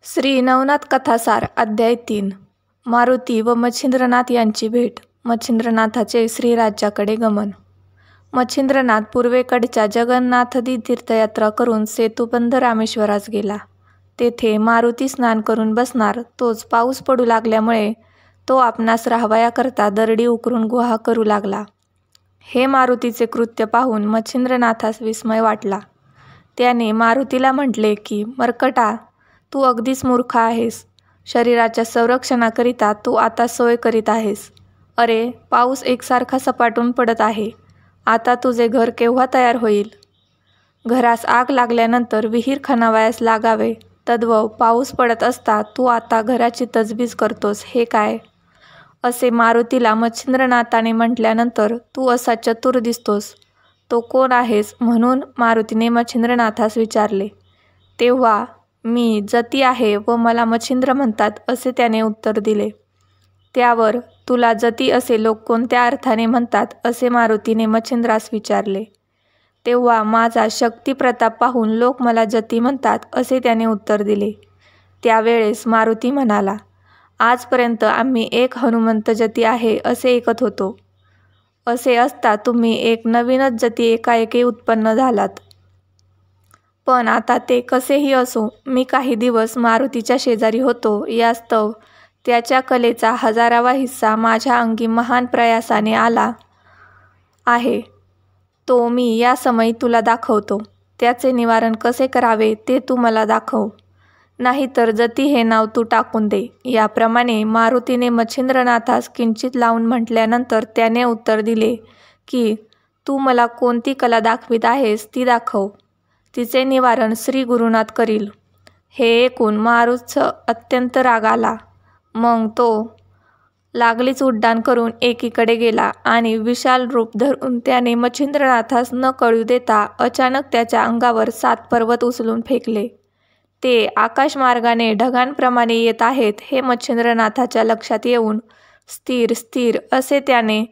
श्री नवनाथ कथासार अध्याय 3. मारुती व मच्छिंद्रनाथ यांची भेट. मच्छिंद्रनाथाचे श्रीराज्याकडे गमन. मच्छिंद्रनाथ पूर्वेकडच्या जगन्नाथदी तीर्थयात्रा करून सेतुबंध रामेश्वरास गेला. तेथे मारुती स्नान करून बसणार तोच पाऊस पडू लागल्यामुळे तो आपणास राहावयाकरता दरडी उकरून गुहा करू लागला. हे मारुतीचे कृत्य पाहून मच्छिंद्रनाथास विस्मय वाटला. त्याने मारुतीला म्हटले की, मर्कटा, तू अगदीच मूर्ख आहेस. शरीराच्या संरक्षणाकरिता तू आता सोय करीत आहेस. अरे, पाऊस एकसारखा सपाटून पडत आहे. आता तुझे घर केव्हा तयार होईल? घरास आग लागल्यानंतर विहीर खणावयास लागावे तद्वव पाऊस पडत असता तू आता घराची तजबीज करतोस, हे काय? असे मारुतीला मच्छिंद्रनाथाने म्हटल्यानंतर तू असा चतुर दिसतोस, तो कोण आहेस? म्हणून मारुतीने मच्छिंद्रनाथास विचारले. तेव्हा मी जती आहे व मला मच्छिंद्र म्हणतात, असे त्याने उत्तर दिले. त्यावर तुला जती असे लोक कोणत्या अर्थाने म्हणतात, असे मारुतीने मच्छिंद्रास विचारले. तेव्हा माझा शक्ती प्रताप पाहून लोक मला जती म्हणतात, असे त्याने उत्तर दिले. त्यावेळेस मारुती म्हणाला, आजपर्यंत आम्ही एक हनुमंत जती आहे असे ऐकत होतो. असे असता तुम्ही एक नवीनच जती एकाएकी उत्पन्न झालात. पण आता ते कसेही असो, मी काही दिवस मारुतीच्या शेजारी होतो, यास्तव त्याच्या कलेचा 1000वा हिस्सा माझ्या अंगी महान प्रयासाने आला आहे. तो मी या समयी तुला दाखवतो. त्याचे निवारण कसे करावे ते तू मला दाखव, नाहीतर जती हे नाव तू टाकून दे. याप्रमाणे मारुतीने मच्छिंद्रनाथास किंचित लावून म्हटल्यानंतर त्याने उत्तर दिले की, तू मला कोणती कला दाखवित आहेस ती दाखव. तिचे निवारण श्री गुरुनाथ करील. हे ऐकून मारुतीस अत्यंत राग आला. मग तो लागलीच उड्डाण करून एकीकडे गेला आणि विशाल रूप धरून त्याने मच्छिंद्रनाथास न कळू देता अचानक त्याच्या अंगावर 7 पर्वत उचलून फेकले. ते आकाशमार्गाने ढगांप्रमाणे येत आहेत हे मच्छिंद्रनाथाच्या लक्षात येऊन स्थिर स्थिर असे त्याने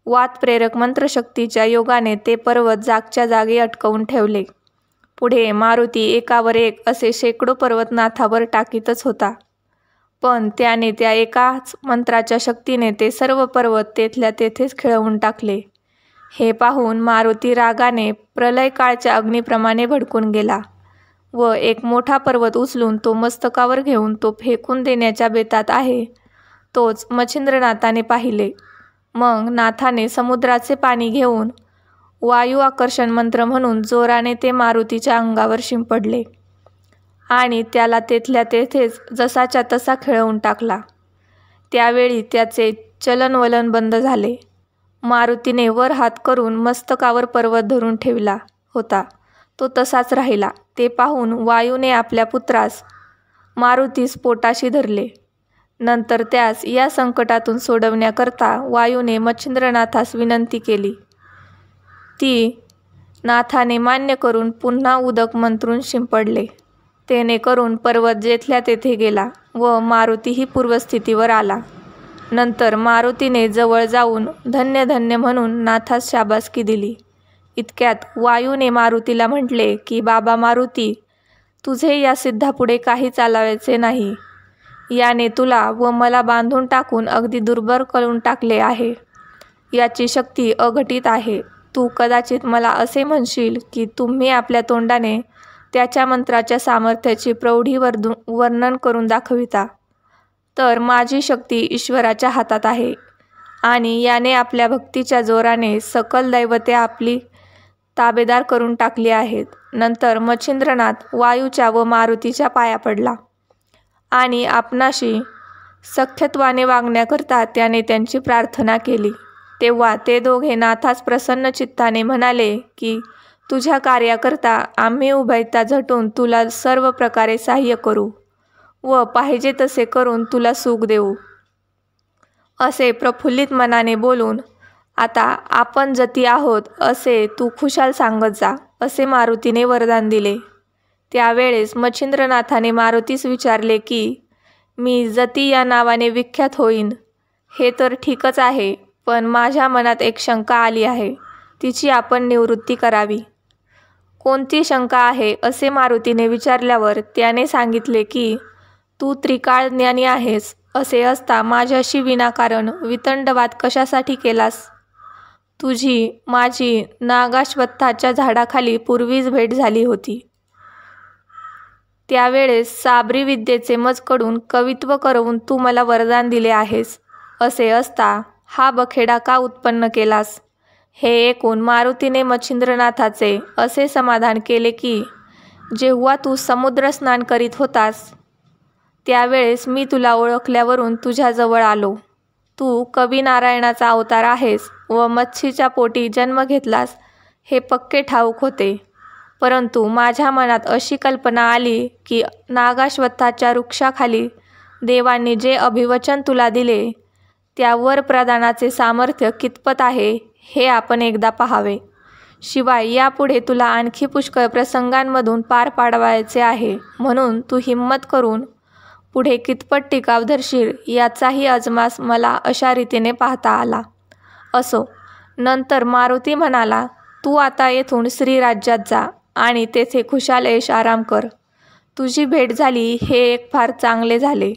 वातप्रेरक मंत्रशक्तीच्या योगाने ते पर्वत जागच्या जागी अटकवून ठेवले. पुढे मारुती एकावर एक असे शेकडो पर्वत नाथावर टाकीतच होता. पण त्याने त्या एकाच मंत्राच्या शक्तीने ते सर्व पर्वत तेथल्या तेथेच खिळवून टाकले. हे पाहून मारुती रागाने प्रलयकाळच्या अग्नीप्रमाणे भडकून गेला व एक मोठा पर्वत उचलून तो मस्तकावर घेऊन तो फेकून देण्याच्या बेतात आहे, तोच मच्छिंद्रनाथाने पाहिले. मग नाथाने समुद्राचे पाणी घेऊन वायू आकर्षण मंत्र म्हणून जोराने ते मारुतीच्या अंगावर शिंपडले आणि त्याला तेथल्या तेथेच जसाच्या तसा खिळवून टाकला. त्यावेळी त्याचे चलनवलन बंद झाले. मारुतीने वर हात करून मस्तकावर पर्वत धरून ठेवला होता, तो तसाच राहिला. ते पाहून वायूने आपल्या पुत्रास मारुतीस पोटाशी धरले. नंतर त्यास या संकटातून सोडवण्याकरता वायूने मच्छिंद्रनाथास विनंती केली. ती नाथाने मान्य करून पुन्हा उदक मंत्रून शिंपडले. तेने करून पर्वत जेथल्या तेथे गेला व मारुतीही पूर्वस्थितीवर आला. नंतर मारुतीने जवळ जाऊन धन्य धन्य म्हणून नाथास शाबासकी दिली. इतक्यात वायूने मारुतीला म्हटले की, बाबा मारुती, तुझे या सिद्धापुढे काही चालायचे नाही. याने तुला व मला बांधून टाकून अगदी दुर्बल करून टाकले आहे. याची शक्ती अघटित आहे. तू कदाचित मला असे म्हणशील की तुम्ही आपल्या तोंडाने त्याच्या मंत्राच्या सामर्थ्याची प्रौढी वर्णन करून दाखविता. तर माझी शक्ती ईश्वराच्या हातात आहे आणि याने आपल्या भक्तीच्या जोराने सकल दैवते आपली ताबेदार करून टाकली आहेत. नंतर मच्छिंद्रनाथ वायूच्या व मारुतीच्या पाया पडला आणि आपणाशी सख्यत्वाने वागण्याकरता त्याने त्यांची प्रार्थना केली. तेव्हा ते दोघे नाथास प्रसन्न चित्ताने म्हणाले की, तुझ्या कार्याकरता आम्ही उभयता झटून तुला सर्व प्रकारे सहाय्य करू व पाहिजे तसे करून तुला सुख देऊ. असे प्रफुल्लित मनाने बोलून आता आपण जती आहोत असे तू खुशाल सांगत जा, असे मारुतीने वरदान दिले. त्यावेळेस मच्छिंद्रनाथाने मारुतीस विचारले की, मी जती या नावाने विख्यात होईन हे तर ठीकच आहे, पण माझ्या मनात एक शंका आली आहे. तिची आपण निवृत्ती करावी. कोणती शंका आहे? असे मारुतीने विचारल्यावर त्याने सांगितले की, तू त्रिकाळ ज्ञानी आहेस, असे असता माझ्याशी विनाकारण वितंडवाद कशासाठी केलास? तुझी माझी नागाश्वत्थाच्या झाडाखाली पूर्वीच भेट झाली होती. त्यावेळेस साबरी विद्येचे मजकडून कवित्व करवून तू मला वरदान दिले आहेस. असे असता हा बखेडा का उत्पन्न केलास? हे ऐकून मारुतीने मच्छिंद्रनाथाचे असे समाधान केले की जेव्हा तू समुद्र स्नान करीत होतास त्यावेळेस मी तुला ओळखल्यावरून तुझ्याजवळ आलो. तू कवी नारायणाचा अवतार आहेस व मच्छीच्या पोटी जन्म घेतलास हे पक्के ठाऊक होते. परंतु माझ्या मनात अशी कल्पना आली की नागाश्वत्थाच्या वृक्षाखाली देवांनी जे अभिवचन तुला दिले त्या वर प्रदानाचे सामर्थ्य कितपत आहे हे आपण एकदा पाहावे. शिवाय यापुढे तुला आणखी पुष्कळ प्रसंगांमधून पार पाडवायचे आहे, म्हणून तू हिम्मत करून पुढे कितपत टिकाव धरशील याचाही अजमास मला अशा रीतीने पाहता आला. असो. नंतर मारुती म्हणाला, तू आता येथून श्रीराज्यात जा आणि तेथे खुशाल ऐश आराम कर. तुझी भेट झाली हे एक फार चांगले झाले.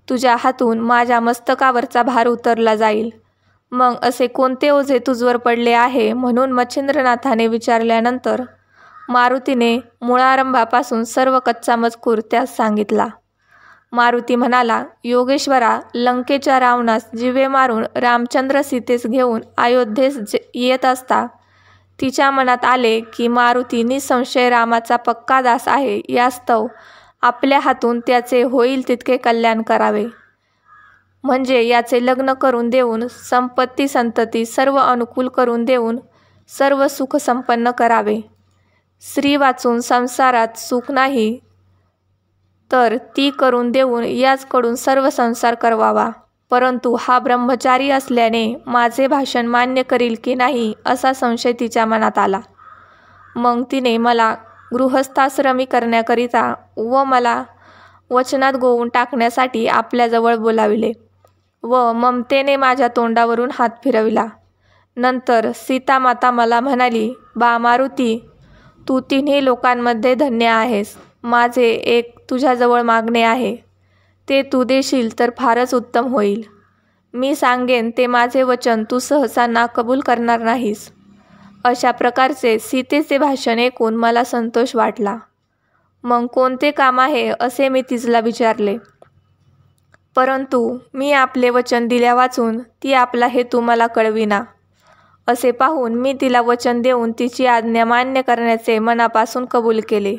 तुझ्या हातून माझ्या मस्तकावरचा भार उतरला जाईल. मग असे कोणते ओझे तुझवर पडले आहे? म्हणून मच्छिंद्रनाथाने विचारल्यानंतर मारुतीने मुळारंभापासून सर्व कच्चा मजकूर त्यास सांगितला. मारुती म्हणाला, योगेश्वरा, लंकेच्या रावणास जिवे मारून रामचंद्र सीतेस घेऊन अयोध्येस येत असता तिच्या मनात आले की मारुती निसंशय रामाचा पक्का दास आहे, यास्तव आपल्या हातून त्याचे होईल तितके कल्याण करावे. म्हणजे याचे लग्न करून देऊन संपत्ती संतती सर्व अनुकूल करून देऊन सर्व सुख संपन्न करावे. स्त्री वाचून संसारात सुख नाही तर ती करून देऊन याचकडून सर्व संसार करवावा. परंतु हा ब्रह्मचारी असल्याने माझे भाषण मान्य करील की नाही असा संशय तिच्या मनात आला. मग तिने मला गृहस्थाश्रमी करण्याकरिता व मला वचनात गोवून टाकण्यासाठी आपल्याजवळ बोलाविले व ममतेने माझ्या तोंडावरून हात फिरविला. नंतर सीतामाता मला म्हणाली, बा मारुती, तू तिन्ही लोकांमध्ये धन्य आहेस. माझे एक तुझ्याजवळ मागणे आहे. ते तू देशील तर फारच उत्तम होईल. मी सांगेन ते माझे वचन तू सहसा नाकबूल करणार नाहीस. अशा प्रकारचे सीतेचे भाषण ऐकून मला संतोष वाटला. मग कोणते काम आहे असे मी तिला विचारले. परंतु मी आपले वचन दिल्या वाचून ती आपला हेतू मला कळविना. असे पाहून मी तिला वचन देऊन तिची आज्ञा मान्य करण्याचे मनापासून कबूल केले.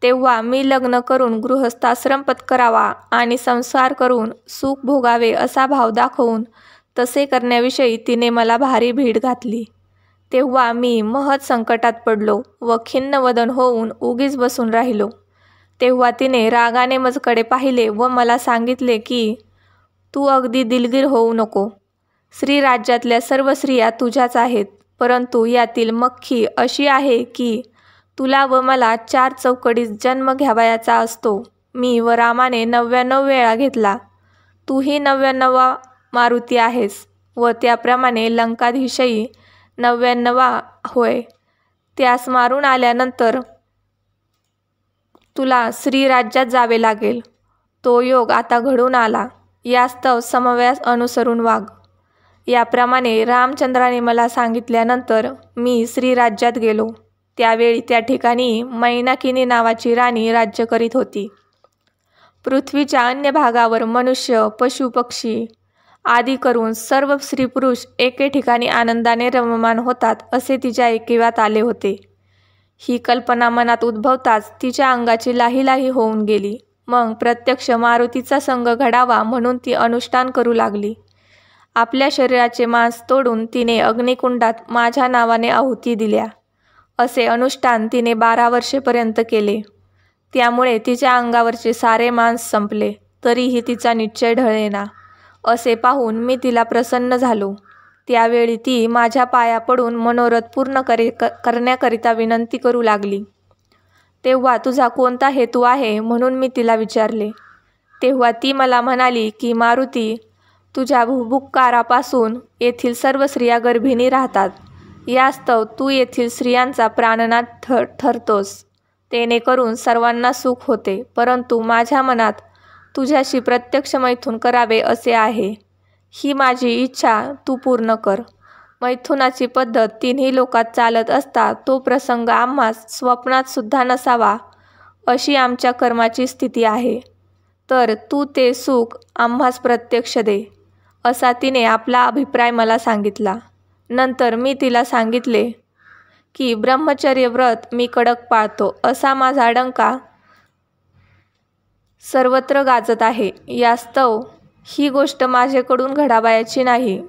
तेव्हा मी लग्न करून गृहस्थाश्रम पत्करावा आणि संसार करून सुख भोगावे असा भाव दाखवून तसे करण्याविषयी तिने मला भारी भीड घातली. तेव्हा मी महत् संकटात पडलो व खिन्न वदन होऊन उगीच बसून राहिलो. तेव्हा तिने रागाने माझ्याकडे पाहिले व मला सांगितले की तू अगदी दिलगीर होऊ नको. श्रीराज्यातल्या सर्व स्त्रिया तुझ्याच आहेत, परंतु यातील मख्खी अशी आहे की तुला व मला 4 चौकडीत जन्म घ्यावयाचा असतो. मी व रामाने 99 वेळा घेतला. तूही 99वा मारुती आहेस व त्याप्रमाणे लंकाधीशही 99वा होय. त्यास मारून आल्यानंतर तुला श्रीराज्यात जावे लागेल. तो योग आता घडून आला. यास्तव समव्यास अनुसरून वाग. याप्रमाणे रामचंद्राने मला सांगितल्यानंतर मी श्रीराज्यात गेलो. त्यावेळी त्या ठिकाणी मैनाकिनी नावाची राणी राज्य करीत होती. पृथ्वीच्या अन्य भागावर मनुष्य, पशु, पक्षी आदी करून सर्व स्त्री पुरुष एके ठिकाणी आनंदाने रममाण होतात असे तिच्या ऐकिवात आले होते. ही कल्पना मनात उद्भवताच तिच्या अंगाची लाही होऊन गेली. मग प्रत्यक्ष मारुतीचा संग घडावा म्हणून ती अनुष्ठान करू लागली. आपल्या शरीराचे मांस तोडून तिने अग्निकुंडात माझ्या नावाने आहुती दिल्या. असे अनुष्ठान तिने 12 वर्षेपर्यंत केले. त्यामुळे तिच्या अंगावरचे सारे मांस संपले, तरीही तिचा निश्चय ढळेना. असे पाहून मी तिला प्रसन्न झालो. त्यावेळी ती माझ्या पाया पडून मनोरथ पूर्ण करण्याकरिता विनंती करू लागली. तेव्हा तुझा कोणता हेतू आहे म्हणून मी तिला विचारले. तेव्हा ती मला म्हणाली की मारुती, तुझ्या भुभुक्कारापासून येथील सर्व स्त्रिया गर्भिणी राहतात. यास्तव तू येथील स्त्रियांचा प्राणनाथ ठरतोस. तेणे करून सर्वांना सुख होते. परंतु माझ्या मनात तुझ्याशी प्रत्यक्ष मैथुन करावे असे आहे. ही माझी इच्छा तू पूर्ण कर. मैथुनाची पद्धत तिन्ही लोकात चालत असता तो प्रसंग आम्हास स्वप्नात सुद्धा नसावा अशी आमच्या कर्माची स्थिती आहे. तर तू ते सुख आम्हास प्रत्यक्ष दे, असा तिने आपला अभिप्राय मला सांगितला. नंतर मी तिला सांगितले की ब्रह्मचर्य व्रत मी कडक पाळतो असा माझा डंका सर्वत्र गाजत आहे. यास्तव ही गोष्ट माझ्याकडून घडावायची नाही.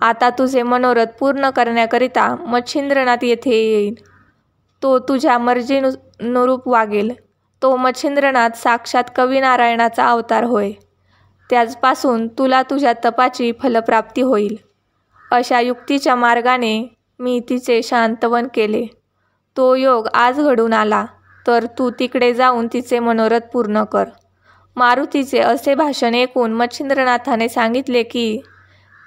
आता तुझे मनोरथ पूर्ण करण्याकरिता मच्छिंद्रनाथ येथे येईल. तो तुझ्या मर्जीनुरूप वागेल. तो मच्छिंद्रनाथ साक्षात कविनारायणाचा अवतार होय. त्याचपासून तुला तुझ्या तपाची फलप्राप्ती होईल. अशा युक्तीच्या मार्गाने मी तिचे शांतवन केले. तो योग आज घडून आला, तर तू तिकडे जाऊन तिचे मनोरथ पूर्ण कर. मारुतीचे असे भाषण ऐकून मच्छिंद्रनाथाने सांगितले की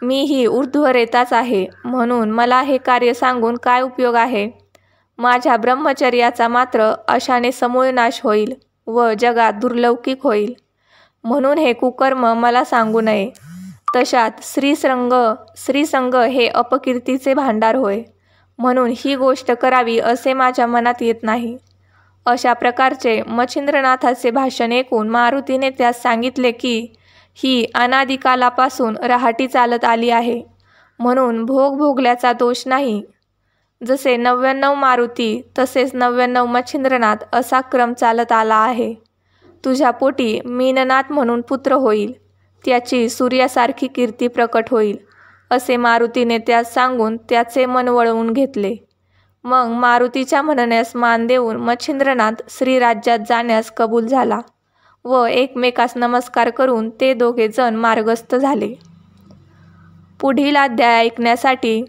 मी ही ऊर्ध्वरेताच आहे, म्हणून मला हे कार्य सांगून काय उपयोग आहे. माझ्या ब्रह्मचर्याचा मात्र अशाने समूळ नाश होईल व जगात दुर्लौकिक होईल. म्हणून हे कुकर्म मला सांगू नये. तशात श्रीसंग हे अपकीर्तीचे भांडार होय, म्हणून ही गोष्ट करावी असे माझ्या मनात येत नाही. अशा प्रकारचे मच्छिंद्रनाथाचे भाषण ऐकून मारुतीने त्यास सांगितले की ही अनादिकालापासून रहाटी चालत आली आहे, म्हणून भोग भोगल्याचा दोष नाही. जसे 99 मारुती तसेच 99 मच्छिंद्रनाथ असा क्रम चालत आला आहे. तुझ्या पोटी मीननाथ म्हणून पुत्र होईल, त्याची सूर्यासारखी कीर्ती प्रकट होईल, असे मारुतीने त्यास सांगून त्याचे मन वळवून घेतले. मग मारुतीच्या म्हणण्यास मान देऊन मच्छिंद्रनाथ श्रीराज्यात जाण्यास कबूल झाला व एकमेकास नमस्कार करून ते दोघे जण मार्गस्थ झाले. पुढील अध्याय ऐकण्यासाठी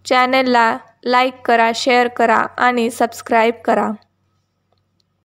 चॅनलला लाईक करा, शेअर करा आणि सबस्क्राईब करा.